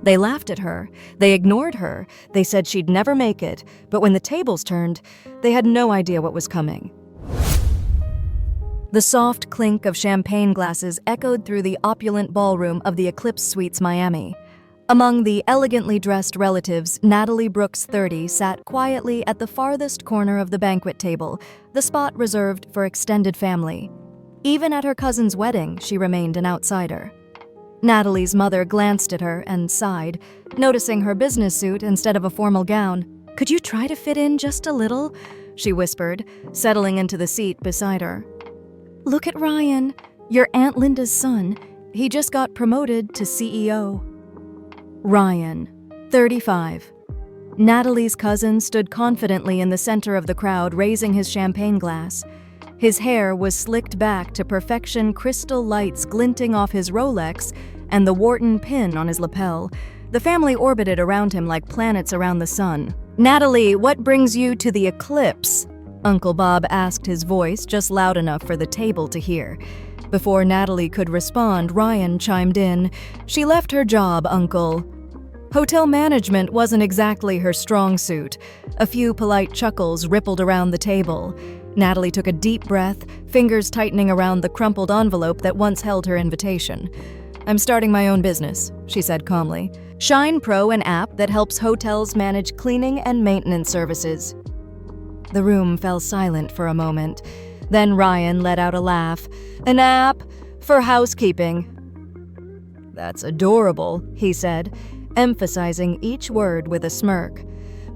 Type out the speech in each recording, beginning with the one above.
They laughed at her, they ignored her, they said she'd never make it, but when the tables turned, they had no idea what was coming. The soft clink of champagne glasses echoed through the opulent ballroom of the Eclipse Suites Miami. Among the elegantly dressed relatives, Natalie Brooks, 30, sat quietly at the farthest corner of the banquet table, the spot reserved for extended family. Even at her cousin's wedding, she remained an outsider. Natalie's mother glanced at her and sighed, noticing her business suit instead of a formal gown. "Could you try to fit in just a little?" she whispered, settling into the seat beside her. "Look at Ryan, your Aunt Linda's son. He just got promoted to CEO." Ryan, 35. Natalie's cousin stood confidently in the center of the crowd, raising his champagne glass. His hair was slicked back to perfection, crystal lights glinting off his Rolex and the Wharton pin on his lapel. The family orbited around him like planets around the sun. "Natalie, what brings you to the Eclipse?" Uncle Bob asked, his voice just loud enough for the table to hear. Before Natalie could respond, Ryan chimed in. "She left her job, Uncle." Hotel management wasn't exactly her strong suit. A few polite chuckles rippled around the table. Natalie took a deep breath, fingers tightening around the crumpled envelope that once held her invitation. "I'm starting my own business," she said calmly. "ShinePro, an app that helps hotels manage cleaning and maintenance services." The room fell silent for a moment. Then Ryan let out a laugh. "An app for housekeeping." "That's adorable," he said, emphasizing each word with a smirk.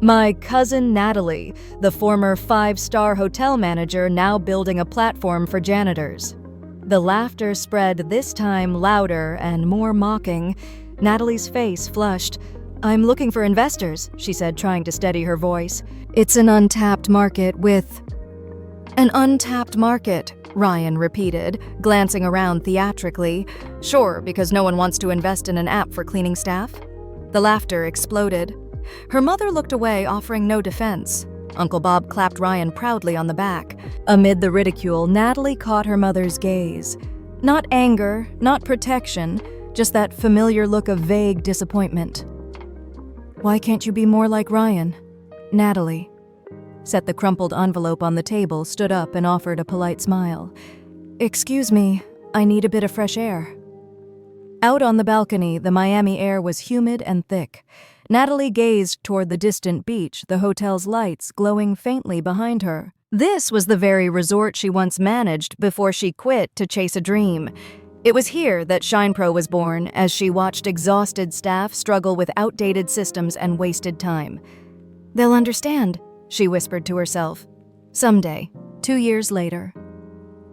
"My cousin Natalie, the former 5-star hotel manager, now building a platform for janitors." The laughter spread, this time louder and more mocking. Natalie's face flushed. "I'm looking for investors," she said, trying to steady her voice. "It's an untapped market with—" "An untapped market," Ryan repeated, glancing around theatrically. "Sure, because no one wants to invest in an app for cleaning staff?" The laughter exploded. Her mother looked away, offering no defense. Uncle Bob clapped Ryan proudly on the back. Amid the ridicule, Natalie caught her mother's gaze. Not anger, not protection, just that familiar look of vague disappointment. "Why can't you be more like Ryan?" Natalie set the crumpled envelope on the table, stood up, and offered a polite smile. "Excuse me, I need a bit of fresh air." Out on the balcony, the Miami air was humid and thick. Natalie gazed toward the distant beach, the hotel's lights glowing faintly behind her. This was the very resort she once managed before she quit to chase a dream. It was here that ShinePro was born, as she watched exhausted staff struggle with outdated systems and wasted time. "They'll understand," she whispered to herself. Someday, 2 years later.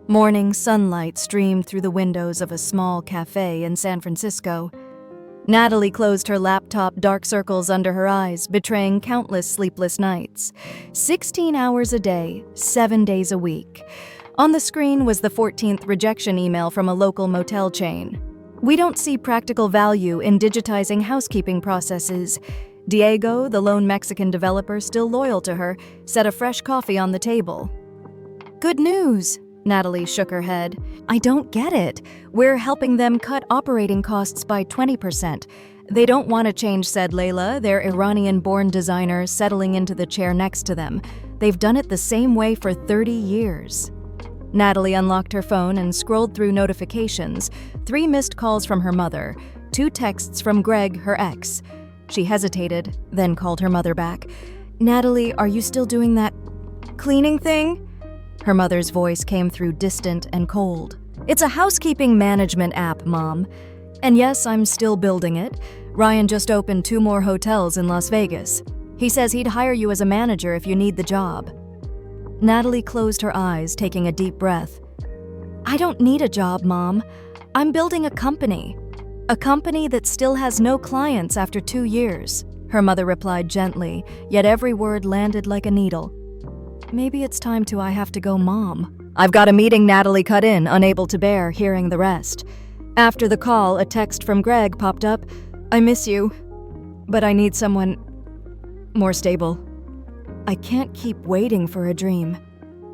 Morning sunlight streamed through the windows of a small cafe in San Francisco. Natalie closed her laptop, dark circles under her eyes, betraying countless sleepless nights. 16 hours a day, 7 days a week. On the screen was the 14th rejection email from a local motel chain. "We don't see practical value in digitizing housekeeping processes." Diego, the lone Mexican developer still loyal to her, set a fresh coffee on the table. "Good news," Natalie shook her head. "I don't get it. We're helping them cut operating costs by 20%. They don't want to change," said Layla, their Iranian-born designer, settling into the chair next to them. "They've done it the same way for 30 years. Natalie unlocked her phone and scrolled through notifications. 3 missed calls from her mother, 2 texts from Greg, her ex. She hesitated, then called her mother back. "Natalie, are you still doing that cleaning thing?" Her mother's voice came through distant and cold. "It's a housekeeping management app, Mom. And yes, I'm still building it. Ryan just opened 2 more hotels in Las Vegas. He says he'd hire you as a manager if you need the job." Natalie closed her eyes, taking a deep breath. "I don't need a job, Mom. I'm building a company. A company that still has no clients after 2 years." Her mother replied gently, yet every word landed like a needle. "Maybe it's time I have to go, Mom." "I've got a meeting," Natalie cut in, unable to bear hearing the rest. After the call, a text from Greg popped up. "I miss you, but I need someone more stable. I can't keep waiting for a dream."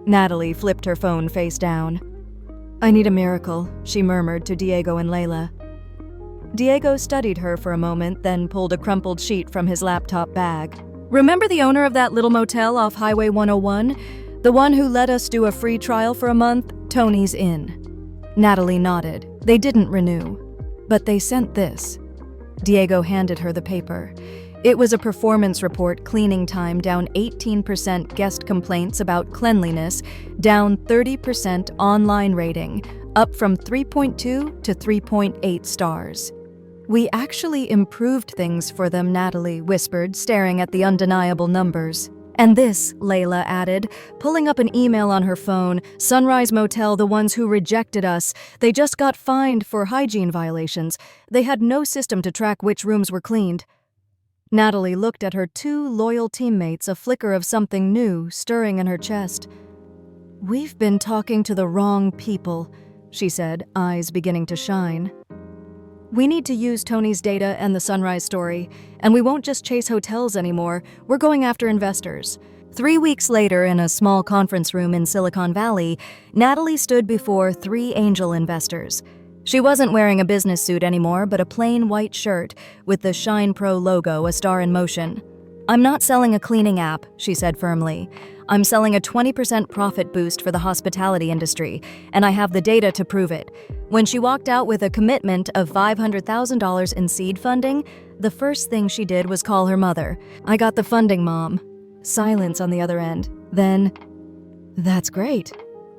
Natalie flipped her phone face down. "I need a miracle," she murmured to Diego and Layla. Diego studied her for a moment, then pulled a crumpled sheet from his laptop bag. "Remember the owner of that little motel off Highway 101? The one who let us do a free trial for a month? Tony's in." Natalie nodded. They didn't renew, but they sent this. Diego handed her the paper. It was a performance report: cleaning time down 18%, guest complaints about cleanliness down 30%, online rating up from 3.2 to 3.8 stars. "We actually improved things for them," Natalie whispered, staring at the undeniable numbers. "And this," Layla added, pulling up an email on her phone, "Sunrise Motel, the ones who rejected us. They just got fined for hygiene violations. They had no system to track which rooms were cleaned." Natalie looked at her two loyal teammates, a flicker of something new stirring in her chest. "We've been talking to the wrong people," she said, eyes beginning to shine. "We need to use Tony's data and the Sunrise story, and we won't just chase hotels anymore. We're going after investors." 3 weeks later, in a small conference room in Silicon Valley, Natalie stood before 3 angel investors. She wasn't wearing a business suit anymore, but a plain white shirt with the ShinePro logo, a star in motion. "I'm not selling a cleaning app," she said firmly. "I'm selling a 20% profit boost for the hospitality industry, and I have the data to prove it." When she walked out with a commitment of $500,000 in seed funding, the first thing she did was call her mother. "I got the funding, Mom." Silence on the other end. Then, "That's great.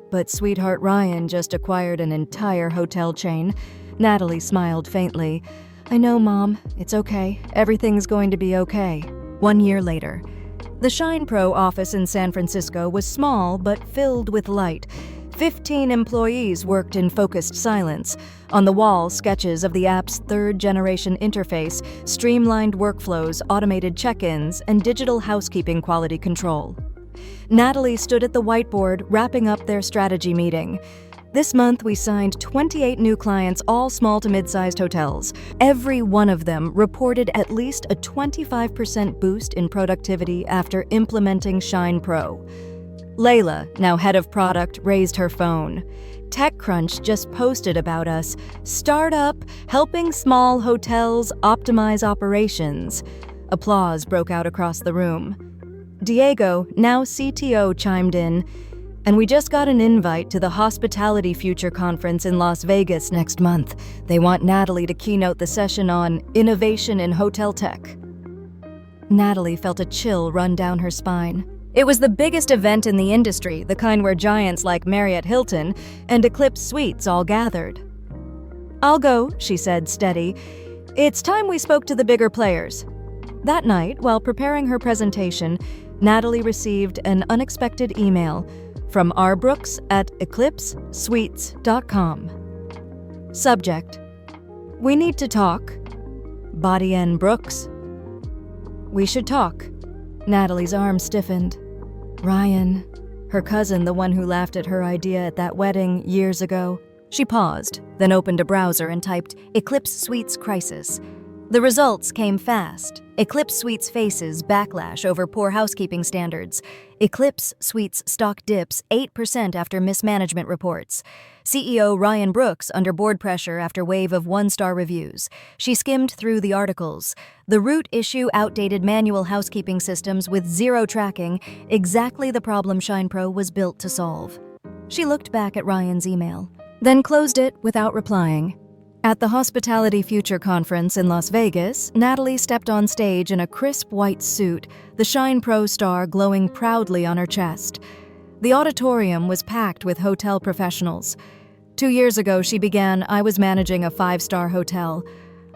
But sweetheart Ryan just acquired an entire hotel chain." Natalie smiled faintly. "I know, Mom. It's okay. Everything's going to be okay." 1 year later. The ShinePro office in San Francisco was small but filled with light. 15 employees worked in focused silence. On the wall, sketches of the app's third-generation interface, streamlined workflows, automated check-ins, and digital housekeeping quality control. Natalie stood at the whiteboard, wrapping up their strategy meeting. "This month we signed 28 new clients, all small to mid-sized hotels. Every one of them reported at least a 25% boost in productivity after implementing ShinePro." Layla, now head of product, raised her phone. "TechCrunch just posted about us. Startup helping small hotels optimize operations." Applause broke out across the room. Diego, now CTO, chimed in. "And we just got an invite to the Hospitality Future Conference in Las Vegas next month. They want Natalie to keynote the session on innovation in hotel tech." Natalie felt a chill run down her spine. It was the biggest event in the industry, the kind where giants like Marriott Hilton and Eclipse Suites all gathered. "I'll go," she said, steady. "It's time we spoke to the bigger players." That night, while preparing her presentation, Natalie received an unexpected email from Brooks at eclipsesuites.com. Subject: "We need to talk." Body N. Brooks. "We should talk." Natalie's arm stiffened. "Ryan, her cousin, the one who laughed at her idea at that wedding years ago." She paused, then opened a browser and typed Eclipse Suites crisis. The results came fast. Eclipse Suites faces backlash over poor housekeeping standards. Eclipse Suites stock dips 8% after mismanagement reports. CEO Ryan Brooks under board pressure after wave of one-star reviews. She skimmed through the articles. The root issue: outdated manual housekeeping systems with zero tracking, exactly the problem ShinePro was built to solve. She looked back at Ryan's email, then closed it without replying. At the Hospitality Future Conference in Las Vegas, Natalie stepped on stage in a crisp white suit, the ShinePro star glowing proudly on her chest. The auditorium was packed with hotel professionals. 2 years ago, she began, "I was managing a 5-star hotel.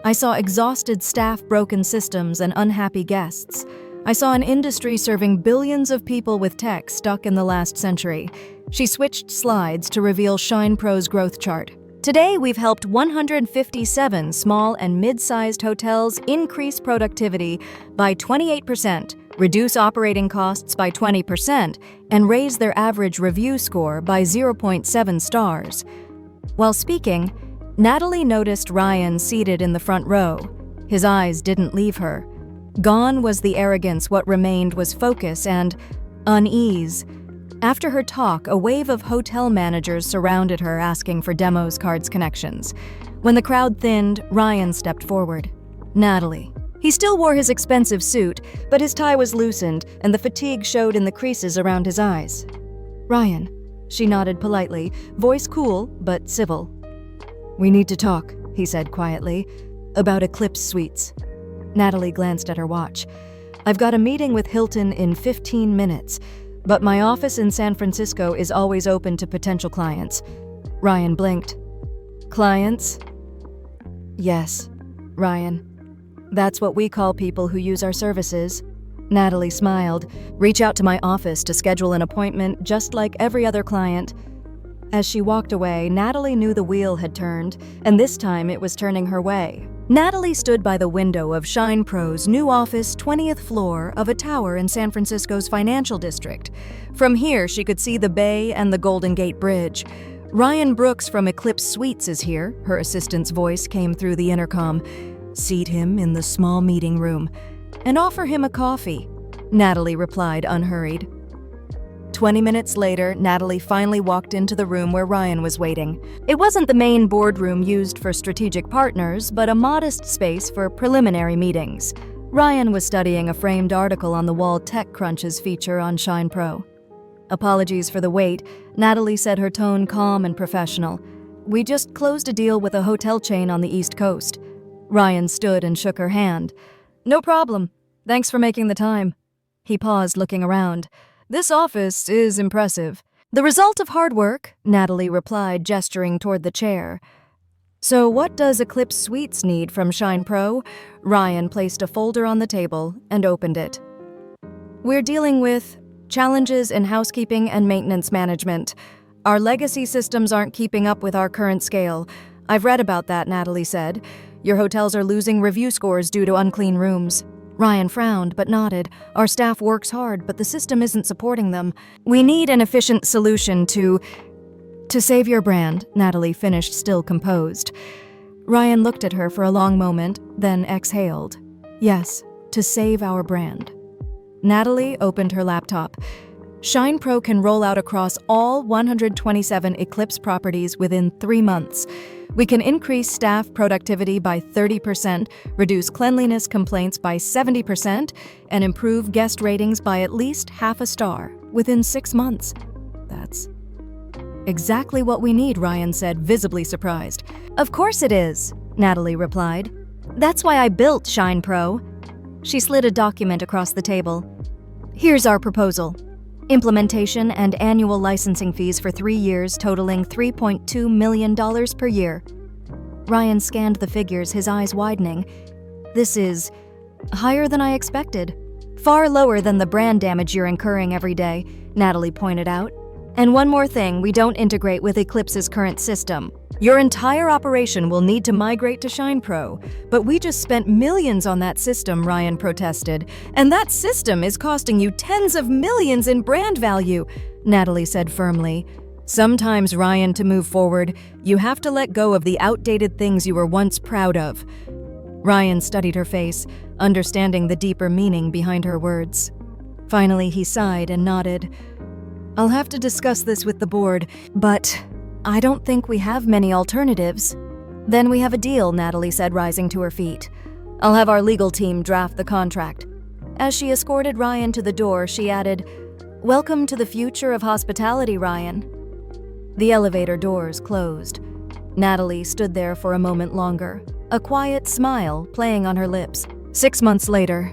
I saw exhausted staff, broken systems, and unhappy guests. I saw an industry serving billions of people with tech stuck in the last century." She switched slides to reveal ShinePro's growth chart. "Today, we've helped 157 small and mid-sized hotels increase productivity by 28%, reduce operating costs by 20%, and raise their average review score by 0.7 stars. While speaking, Natalie noticed Ryan seated in the front row. His eyes didn't leave her. Gone was the arrogance, what remained was focus and unease. After her talk, a wave of hotel managers surrounded her, asking for demos, cards, connections. When the crowd thinned, Ryan stepped forward. Natalie. He still wore his expensive suit, but his tie was loosened and the fatigue showed in the creases around his eyes. Ryan. She nodded politely, voice cool but civil. "We need to talk," he said quietly, "about Eclipse Suites." Natalie glanced at her watch. "I've got a meeting with Hilton in 15 minutes, but my office in San Francisco is always open to potential clients." Ryan blinked. "Clients?" "Yes, Ryan. That's what we call people who use our services." Natalie smiled. "Reach out to my office to schedule an appointment just like every other client." As she walked away, Natalie knew the wheel had turned, and this time it was turning her way. Natalie stood by the window of ShinePro's new office, 20th floor of a tower in San Francisco's financial district. From here, she could see the bay and the Golden Gate Bridge. "Ryan Brooks from Eclipse Suites is here," her assistant's voice came through the intercom. "Seat him in the small meeting room and offer him a coffee," Natalie replied, unhurried. 20 minutes later, Natalie finally walked into the room where Ryan was waiting. It wasn't the main boardroom used for strategic partners, but a modest space for preliminary meetings. Ryan was studying a framed article on the wall TechCrunch's feature on ShinePro. "Apologies for the wait," Natalie said, her tone calm and professional. "We just closed a deal with a hotel chain on the East Coast." Ryan stood and shook her hand. "No problem. Thanks for making the time." He paused, looking around. "This office is impressive." "The result of hard work," Natalie replied, gesturing toward the chair. "So what does Eclipse Suites need from ShinePro?" Ryan placed a folder on the table and opened it. "We're dealing with challenges in housekeeping and maintenance management. Our legacy systems aren't keeping up with our current scale." "I've read about that," Natalie said. "Your hotels are losing review scores due to unclean rooms." Ryan frowned but nodded. "Our staff works hard, but the system isn't supporting them. We need an efficient solution to save your brand," Natalie finished, still composed. Ryan looked at her for a long moment, then exhaled. "Yes, to save our brand." Natalie opened her laptop. ShinePro can roll out across all 127 Eclipse properties within 3 months. We can increase staff productivity by 30%, reduce cleanliness complaints by 70%, and improve guest ratings by at least half a star within 6 months. "That's exactly what we need," Ryan said, visibly surprised. "Of course it is," Natalie replied. "That's why I built ShinePro." She slid a document across the table. "Here's our proposal. Implementation and annual licensing fees for 3 years totaling $3.2 million per year." Ryan scanned the figures, his eyes widening. "This is higher than I expected. Far lower than the brand damage you're incurring every day," Natalie pointed out. "And one more thing, we don't integrate with Eclipse's current system. Your entire operation will need to migrate to ShinePro. But we just spent millions on that system," Ryan protested. "And that system is costing you tens of millions in brand value," Natalie said firmly. "Sometimes, Ryan, to move forward, you have to let go of the outdated things you were once proud of." Ryan studied her face, understanding the deeper meaning behind her words. Finally, he sighed and nodded. "I'll have to discuss this with the board, but I don't think we have many alternatives." "Then we have a deal," Natalie said, rising to her feet. "I'll have our legal team draft the contract." As she escorted Ryan to the door, she added, "Welcome to the future of hospitality, Ryan." The elevator doors closed. Natalie stood there for a moment longer, a quiet smile playing on her lips. 6 months later,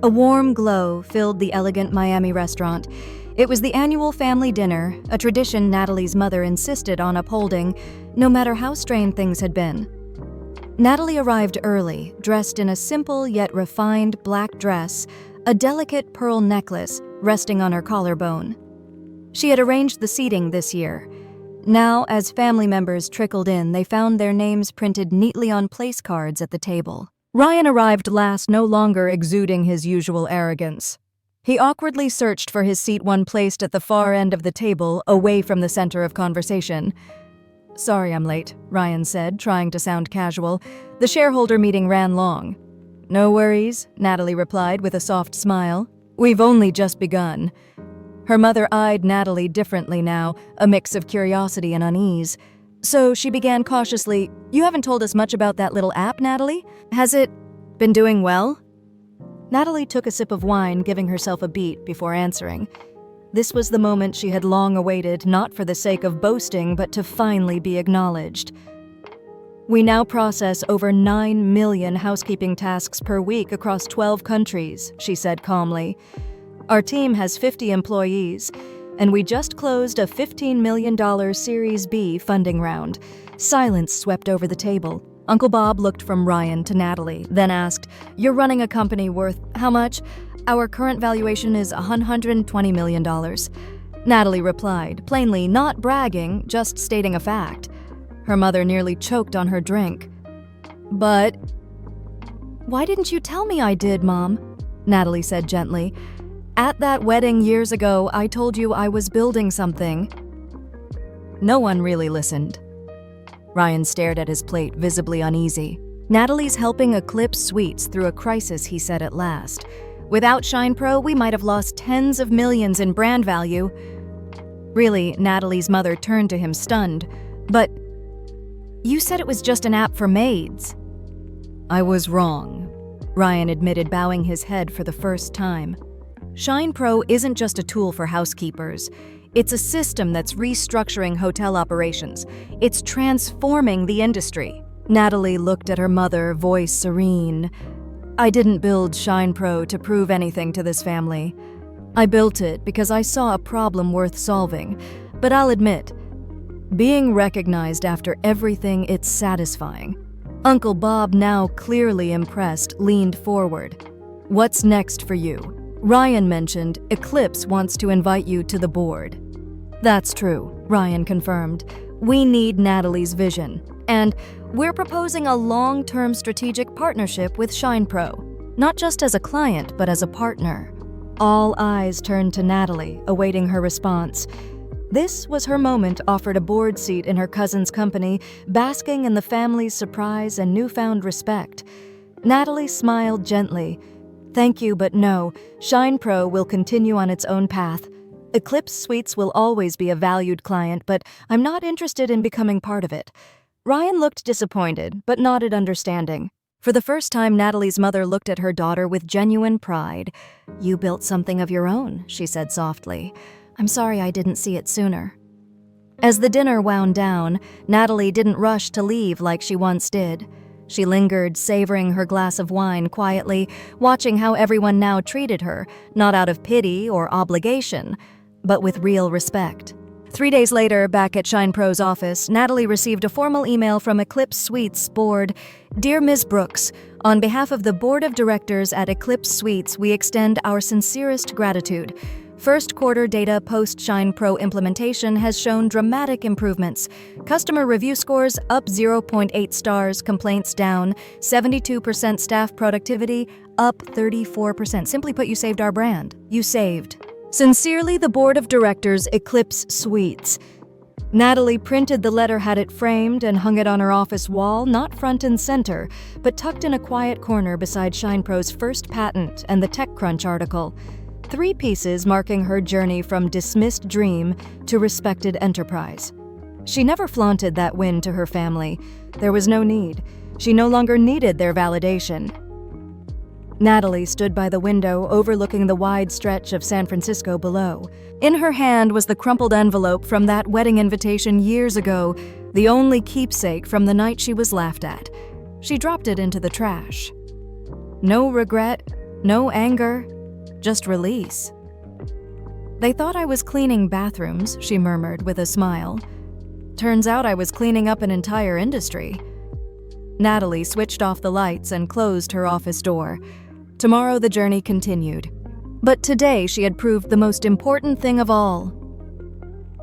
a warm glow filled the elegant Miami restaurant. It was the annual family dinner, a tradition Natalie's mother insisted on upholding, no matter how strained things had been. Natalie arrived early, dressed in a simple yet refined black dress, a delicate pearl necklace resting on her collarbone. She had arranged the seating this year. Now, as family members trickled in, they found their names printed neatly on place cards at the table. Ryan arrived last, no longer exuding his usual arrogance. He awkwardly searched for his seat, one placed at the far end of the table, away from the center of conversation. "Sorry I'm late," Ryan said, trying to sound casual. "The shareholder meeting ran long." "No worries," Natalie replied with a soft smile. "We've only just begun." Her mother eyed Natalie differently now, a mix of curiosity and unease. So she began cautiously, "You haven't told us much about that little app, Natalie. Has it been doing well?" Natalie took a sip of wine, giving herself a beat before answering. This was the moment she had long awaited, not for the sake of boasting, but to finally be acknowledged. "We now process over 9 million housekeeping tasks per week across 12 countries," she said calmly. "Our team has 50 employees, and we just closed a $15 million Series B funding round." Silence swept over the table. Uncle Bob looked from Ryan to Natalie, then asked, "You're running a company worth how much?" "Our current valuation is $120 million. Natalie replied, plainly not bragging, just stating a fact. Her mother nearly choked on her drink. "But why didn't you tell me I did, Mom?" Natalie said gently. "At that wedding years ago, I told you I was building something." No one really listened. Ryan stared at his plate, visibly uneasy. "Natalie's helping Eclipse Suites through a crisis," he said at last. "Without ShinePro, we might have lost tens of millions in brand value." Really, Natalie's mother turned to him stunned. "But you said it was just an app for maids." "I was wrong," Ryan admitted, bowing his head for the first time. ShinePro isn't just a tool for housekeepers. It's a system that's restructuring hotel operations. It's transforming the industry. Natalie looked at her mother, voice serene. "I didn't build ShinePro to prove anything to this family. I built it because I saw a problem worth solving. But I'll admit, being recognized after everything, it's satisfying." Uncle Bob, now clearly impressed, leaned forward. "What's next for you?" Ryan mentioned Eclipse wants to invite you to the board. "That's true," Ryan confirmed. "We need Natalie's vision. And we're proposing a long-term strategic partnership with ShinePro, not just as a client, but as a partner." All eyes turned to Natalie, awaiting her response. This was her moment, offered a board seat in her cousin's company, basking in the family's surprise and newfound respect. Natalie smiled gently. "Thank you, but no. ShinePro will continue on its own path. Eclipse Suites will always be a valued client, but I'm not interested in becoming part of it." Ryan looked disappointed, but nodded understanding. For the first time, Natalie's mother looked at her daughter with genuine pride. "You built something of your own," she said softly. "I'm sorry I didn't see it sooner." As the dinner wound down, Natalie didn't rush to leave like she once did. She lingered, savoring her glass of wine quietly, watching how everyone now treated her, not out of pity or obligation, but with real respect. 3 days later, back at ShinePro's office, Natalie received a formal email from Eclipse Suites board. "Dear Ms. Brooks, on behalf of the board of directors at Eclipse Suites, we extend our sincerest gratitude. First quarter data post-ShinePro implementation has shown dramatic improvements. Customer review scores up 0.8 stars, complaints down, 72% staff productivity up 34%. Simply put, you saved our brand. You saved. Sincerely, the board of directors, Eclipse Suites." Natalie printed the letter, had it framed, and hung it on her office wall, not front and center, but tucked in a quiet corner beside ShinePro's first patent and the TechCrunch article. 3 pieces marking her journey from dismissed dream to respected enterprise. She never flaunted that win to her family. There was no need. She no longer needed their validation. Natalie stood by the window, overlooking the wide stretch of San Francisco below. In her hand was the crumpled envelope from that wedding invitation years ago, the only keepsake from the night she was laughed at. She dropped it into the trash. No regret, no anger, just release. "They thought I was cleaning bathrooms," she murmured with a smile. "Turns out I was cleaning up an entire industry." Natalie switched off the lights and closed her office door. Tomorrow the journey continued. But today she had proved the most important thing of all.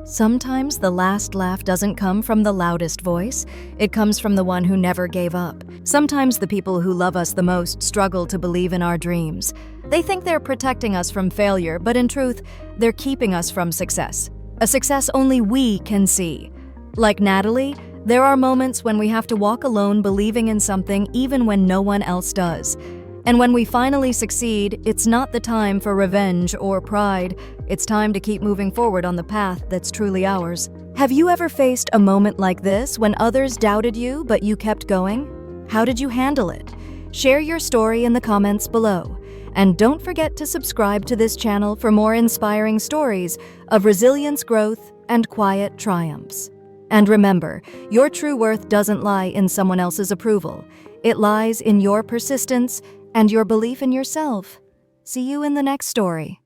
Sometimes the last laugh doesn't come from the loudest voice. It comes from the one who never gave up. Sometimes the people who love us the most struggle to believe in our dreams. They think they're protecting us from failure, but in truth, they're keeping us from success. A success only we can see. Like Natalie, there are moments when we have to walk alone believing in something even when no one else does. And when we finally succeed, it's not the time for revenge or pride. It's time to keep moving forward on the path that's truly ours. Have you ever faced a moment like this when others doubted you but you kept going? How did you handle it? Share your story in the comments below. And don't forget to subscribe to this channel for more inspiring stories of resilience, growth, and quiet triumphs. And remember, your true worth doesn't lie in someone else's approval. It lies in your persistence and your belief in yourself. See you in the next story.